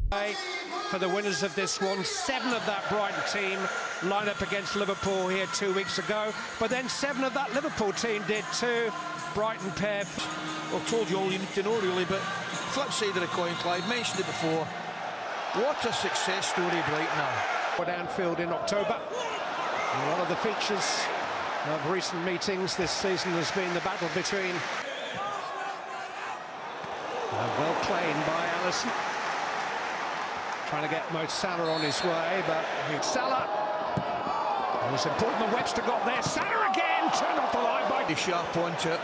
For the winners of this one, 7 of that Brighton team line up against Liverpool here 2 weeks ago, but then 7 of that Liverpool team did too. Brighton pair. I've told you all you need to know really, but flip side of the coin, Clyde, mentioned it before. What a success story Brighton are. At Anfield in October. And one of the features of recent meetings this season has been the battle between. Well played by Alisson. Trying to get Mo Salah on his way, but Salah. And it's important that Webster got there. Salah again, turned off the line by... He's sharp onto it.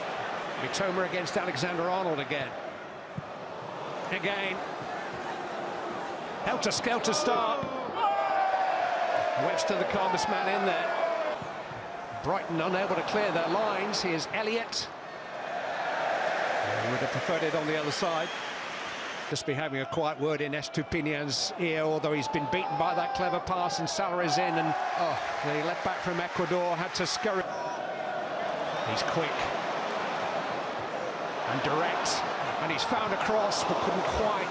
Mitoma against Alexander-Arnold again. Again. Helter-skelter start. Webster the calmest man in there. Brighton unable to clear their lines. Here's Elliott. He would have preferred it on the other side. Just be having a quiet word in Estupinian's ear, although he's been beaten by that clever pass and Salah is in, and the left back from Ecuador had to scurry. He's quick and direct, and he's found a cross but couldn't quite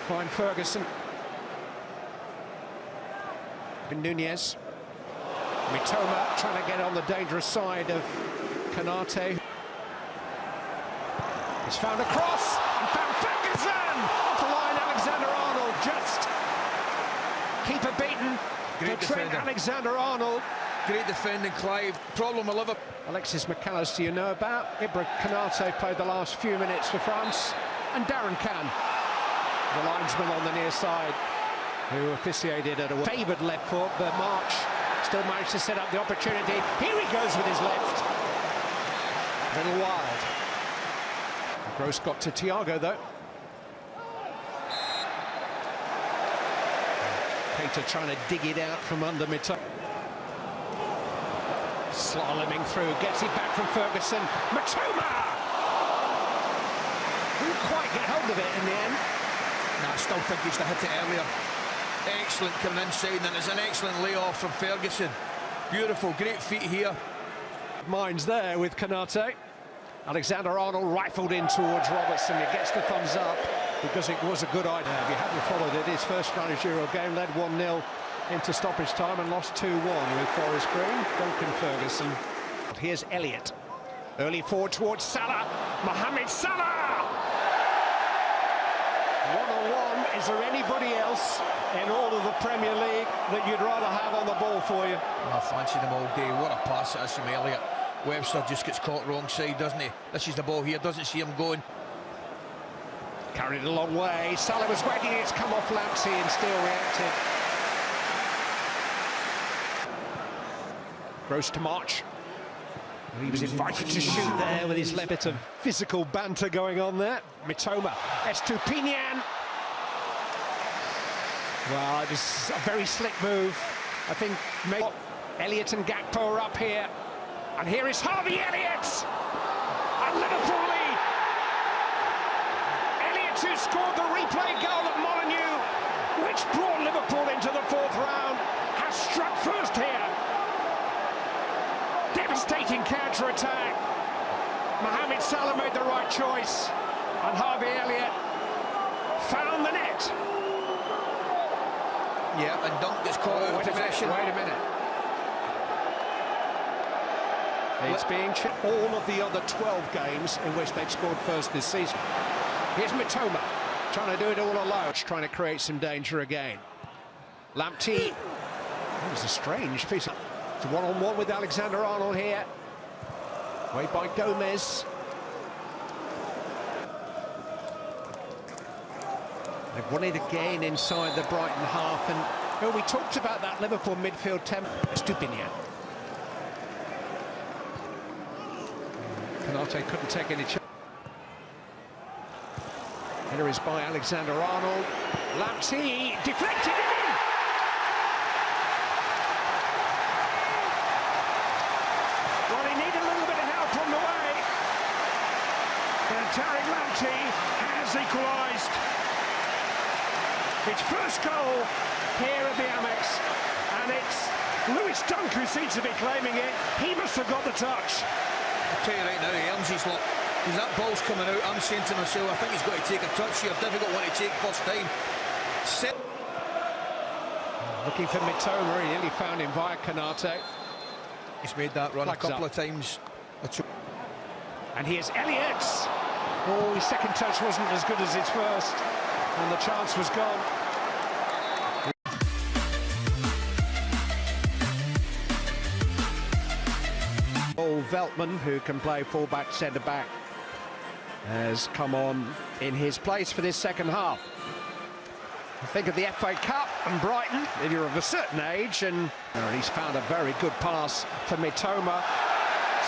find Ferguson. Nunez. Mitoma trying to get on the dangerous side of Konate. He's found a cross and found Ferguson! Off the line, Alexander-Arnold just keeper beaten. Great defender. Alexander-Arnold. Great defending, Clive. Problem with Liverpool. Alexis McAllister you know about. Ibra Konate played the last few minutes for France. And Darren Can, the linesman on the near side, who officiated at a favoured left foot, but March still managed to set up the opportunity. Here he goes with his left. A little wild. Gross got to Thiago though. Keita trying to dig it out from under Mitoma. Slaloming through, gets it back from Ferguson. Mitoma! Didn't quite get hold of it in the end. No, I still think he's to hit it earlier. Excellent coming inside, and it's an excellent layoff from Ferguson. Beautiful, great feet here. Minds there with Konate. Alexander-Arnold rifled in towards Robertson. He gets the thumbs up because it was a good idea. If you hadn't followed it, his first managerial game led 1-0 into stoppage time and lost 2-1 with Forest Green. Duncan Ferguson. Here's Elliott. Early forward towards Salah. Mohamed Salah! 1-on-1. Is there anybody else in all of the Premier League that you'd rather have on the ball for you? I fancy them all day. What a pass it is from Elliott. Webster just gets caught wrong side, doesn't he? This is the ball here, doesn't see him going. Carried a long way. Salah was waiting, it's come off Lamptey and still reacted. Gross to March. He was invited to shoot there with his left. Bit of physical banter going on there. Mitoma, Estupinian. Well, it was a very slick move. I think maybe Elliott and Gakpo are up here. And here is Harvey Elliott! And Liverpool lead! Elliott, who scored the replay goal at Molineux, which brought Liverpool into the 4th round, has struck first here. Devastating counter-attack. Mohamed Salah made the right choice. And Harvey Elliott found the net. Yeah, and Dunk gets caught out of possession. Wait a minute. It's being all of the other 12 games in which they've scored first this season. Here's Mitoma, trying to do it all alone, trying to create some danger again. Lamptey. That was a strange piece. It's a one-on-one with Alexander-Arnold here. Way by Gomez. They've won it again inside the Brighton half, and we talked about that Liverpool midfield tempo. Stupinian. Konate couldn't take any chance. Header is by Alexander-Arnold. Lamptey deflected it in! Well, he needed a little bit of help on the way. And Tariq Lamptey has equalised. Its first goal here at the Amex. And it's Lewis Dunk who seems to be claiming it. He must have got the touch. I'll tell you right now, he earns his luck. Because that ball's coming out, I'm saying to myself, I think he's got to take a touch here. Difficult one to take first time. Set. Looking for Mitoma, he nearly found him via Konate. He's made that run Flags a couple up. of times. And here's Elliott. Oh, his second touch wasn't as good as his first, and the chance was gone. Veltman, who can play full-back, centre-back, has come on in his place for this second half. I think of the FA Cup and Brighton, if you're of a certain age, and he's found a very good pass for Mitoma.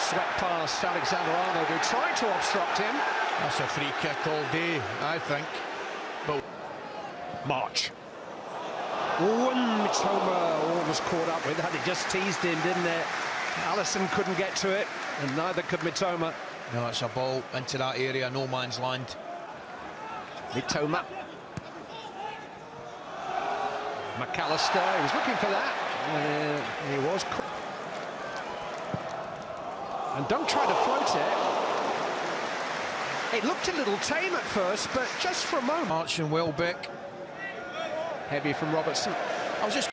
Swept past Alexander-Arnold, who tried to obstruct him. That's a free kick all day, I think. But March. Oh, and Mitoma almost caught up with. Had it just teased him, didn't it? Allison couldn't get to it, and neither could Mitoma. no, it's a ball into that area, no man's land. Mitoma. McAllister, he was looking for that. He was. And don't try to float it. It looked a little tame at first, but just for a moment. March and Welbeck. Heavy from Robertson. I was just...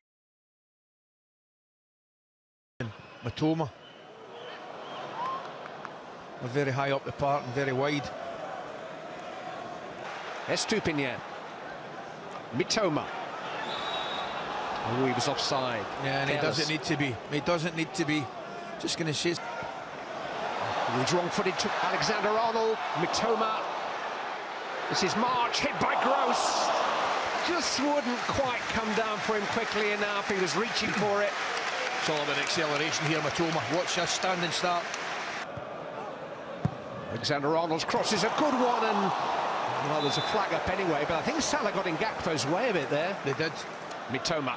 Mitoma. They're very high up the park and very wide. Estupinian. Mitoma. Oh, he was offside. Yeah, and he doesn't need to be. He doesn't need to be. Just going to say... He was wrong-footed to Alexander-Arnold. Mitoma. This is March, hit by Gross. Just wouldn't quite come down for him quickly enough. He was reaching for it. It's all about acceleration here, Mitoma. Watch this standing start. Alexander-Arnold's cross is a good one, and well, there's a flag up anyway, but I think Salah got in Gakpo's way a bit there. They did. Mitoma.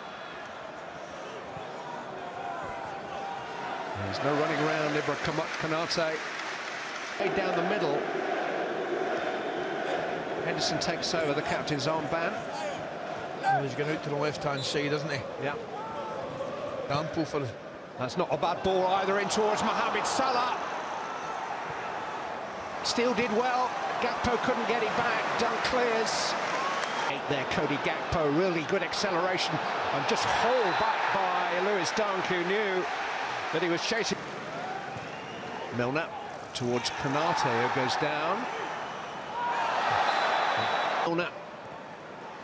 There's no running around Ibra Konate. Down the middle. Henderson takes over the captain's armband. Well, he's going out to the left-hand side, isn't he? Yeah. Ample for... That's not a bad ball either in towards Mohamed Salah. Still did well. Gakpo couldn't get it back. Dunk clears. There, Cody Gakpo, really good acceleration and just hauled back by Lewis Dunk, who knew that he was chasing. Milner towards Konate, who goes down. Milner.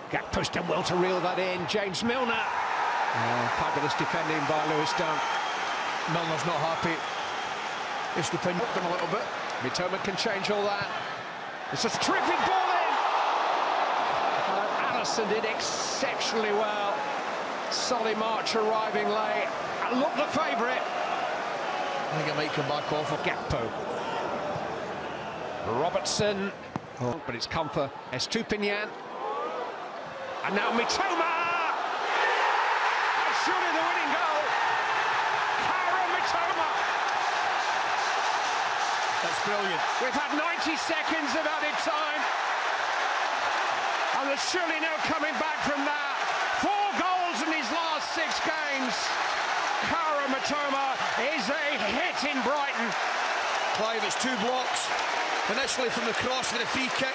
Gakpo's done well to reel that in. James Milner. Oh, fabulous defending by Lewis Dunk. Milner's not happy. It's the pin up him a little bit. Mitoma can change all that. It's a terrific ball in. Allison did exceptionally well. Solly March arriving late. And look, the favourite. I think it might come back off of Gakpo. Robertson. Oh, but it's come for Estupinian. And now Mitoma. And surely the winning goal. Mitoma. That's brilliant. We've had 90 seconds of added time. And there's surely no coming back from that. 4 goals in his last 6 games. Mitoma is a hit in Brighton. Clive, it's 2 blocks. Initially from the cross for the free kick.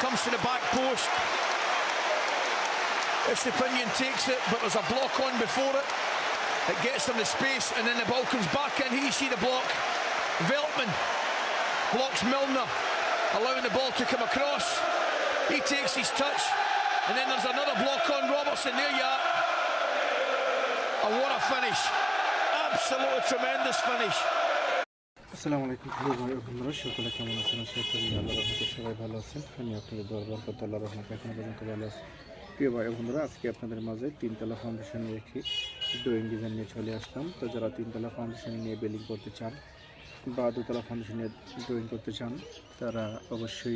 Comes to the back post. Estupinian takes it, but there's a block on before it. It gets them the space, and then the ball comes back in. Here you see the block. Veltman blocks Milner, allowing the ball to come across. He takes his touch, and then there's another block on Robertson. There you are. And what a finish. Absolutely tremendous finish. আসসালামু আলাইকুম প্রিয় ভাই ও বন্ধুরা, সকলে কেমন আছেন? আশা করি আল্লাহর রহমতে সবাই ভালো আছেন। আমি আপনাদের দোয়া বরকত আল্লাহর রহমতে এখনো পর্যন্ত ভালো আছি। প্রিয় ভাই ও বন্ধুরা, আজকে আপনাদের মাঝে 3তলা ফাউন্ডেশন রেখে ড্রয়িং ডিজাইন নিয়ে চলে আসলাম। তো যারা 3তলা ফাউন্ডেশন নিয়ে বিল্ডিং করতে চান বা 2তলা ফাউন্ডেশন নিয়ে ড্রয়িং করতে চান, তারা অবশ্যই